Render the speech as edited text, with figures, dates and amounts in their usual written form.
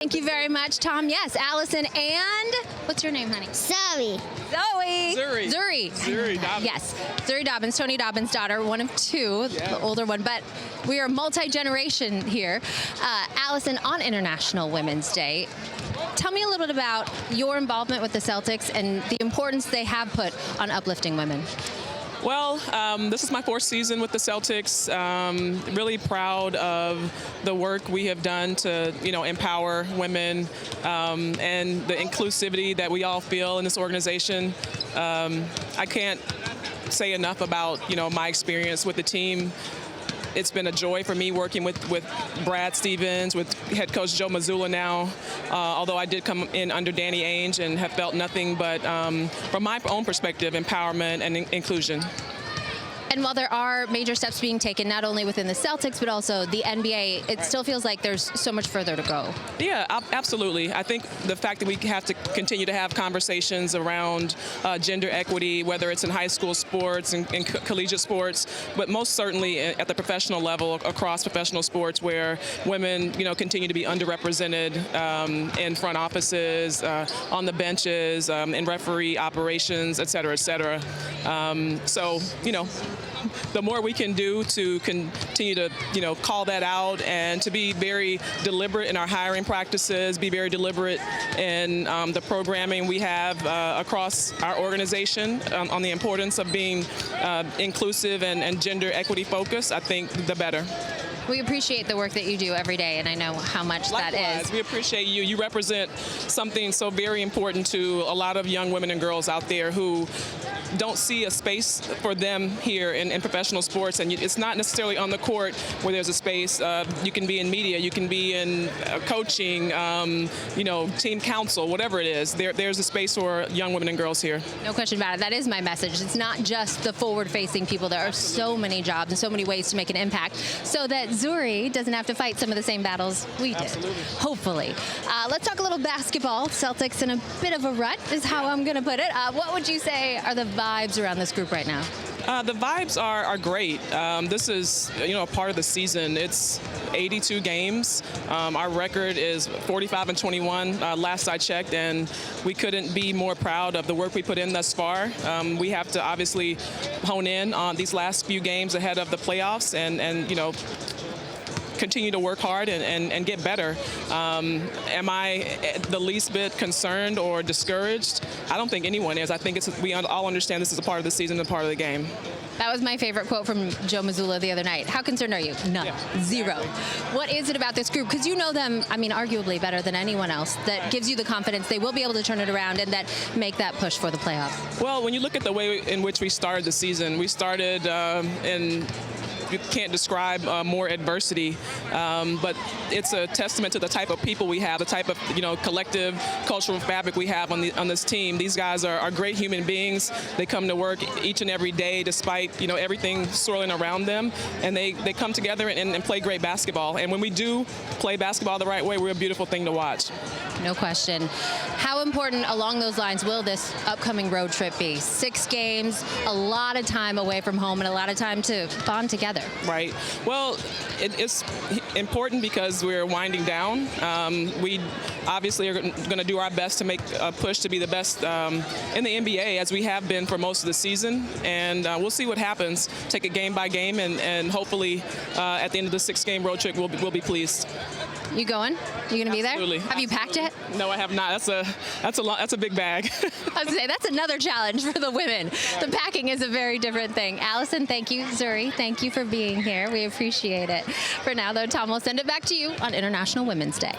Thank you very much, Tom. Yes, Allison and what's your name, honey? Zoe. Zoe. Zuri. Zuri Dobbins. Yes, Zuri Dobbins, Tony Dobbins' daughter, one of two, the older one, but we are multi-generation here. Allison, on International Women's Day, tell me a little bit about your involvement with the Celtics and the importance they have put on uplifting women. Well, this is my fourth season with the Celtics. Really proud of the work we have done to, empower women and the inclusivity that we all feel in this organization. I can't say enough about, my experience with the team. It's been a joy for me working with Brad Stevens, with head coach Joe Mazzulla now, although I did come in under Danny Ainge and have felt nothing but, from my own perspective, empowerment and inclusion. And while there are major steps being taken, not only within the Celtics, but also the NBA, it still feels like there's so much further to go. Yeah, absolutely. I think the fact that we have to continue to have conversations around gender equity, whether it's in high school sports and collegiate sports, but most certainly at the professional level, across professional sports, where women, continue to be underrepresented in front offices, on the benches, in referee operations, et cetera, et cetera. So, the more we can do to continue to, call that out and to be very deliberate in our hiring practices, be very deliberate in the programming we have across our organization on the importance of being inclusive and gender equity focused, I think the better. We appreciate the work that you do every day, and I know how much Likewise, that is. We appreciate you. You represent something so very important to a lot of young women and girls out there who don't see a space for them here in professional sports, and it's not necessarily on the court where there's a space. You can be in media, you can be in coaching, team council, whatever it is. There's a space for young women and girls here. No question about it. That is my message. It's not just the forward-facing people. There are so many jobs and so many ways to make an impact so that Zuri doesn't have to fight some of the same battles we did. Absolutely. Hopefully. Let's talk a little basketball. Celtics in a bit of a rut is how I'm going to put it. What would you say are the vibes around this group right now? The vibes are great. This is, a part of the season. It's 82 games. Our record is 45-21 last I checked, and we couldn't be more proud of the work we put in thus far. We have to obviously hone in on these last few games ahead of the playoffs and continue to work hard and get better. Am I the least bit concerned or discouraged? I don't think anyone is. I think we all understand this is a part of the season and a part of the game. That was my favorite quote from Joe Mazzulla the other night. How concerned are you? None. Yeah, Zero. exactly. What is it about this group? Because you know them, arguably better than anyone else, that gives you the confidence they will be able to turn it around and that make that push for the playoffs? Well, when you look at the way in which we started the season, we started you can't describe more adversity, but it's a testament to the type of people we have, the type of collective cultural fabric we have on this team. These guys are great human beings. They come to work each and every day despite everything swirling around them, and they come together and play great basketball. And when we do play basketball the right way, we're a beautiful thing to watch. No question. How important along those lines will this upcoming road trip be? 6 games, a lot of time away from home, and a lot of time to bond together. Right. Well, it's important because we're winding down. We obviously are going to do our best to make a push to be the best in the NBA, as we have been for most of the season. And we'll see what happens. Take it game by game, and hopefully at the end of the 6-game road trip, we'll be pleased. You going? You going to be there? Absolutely. Have you packed yet? No, I have not. That's a big bag. I was going to say, that's another challenge for the women. Right. The packing is a very different thing. Allison, thank you. Zuri, thank you for being here. We appreciate it. For now, though, Tom, we'll send it back to you on International Women's Day.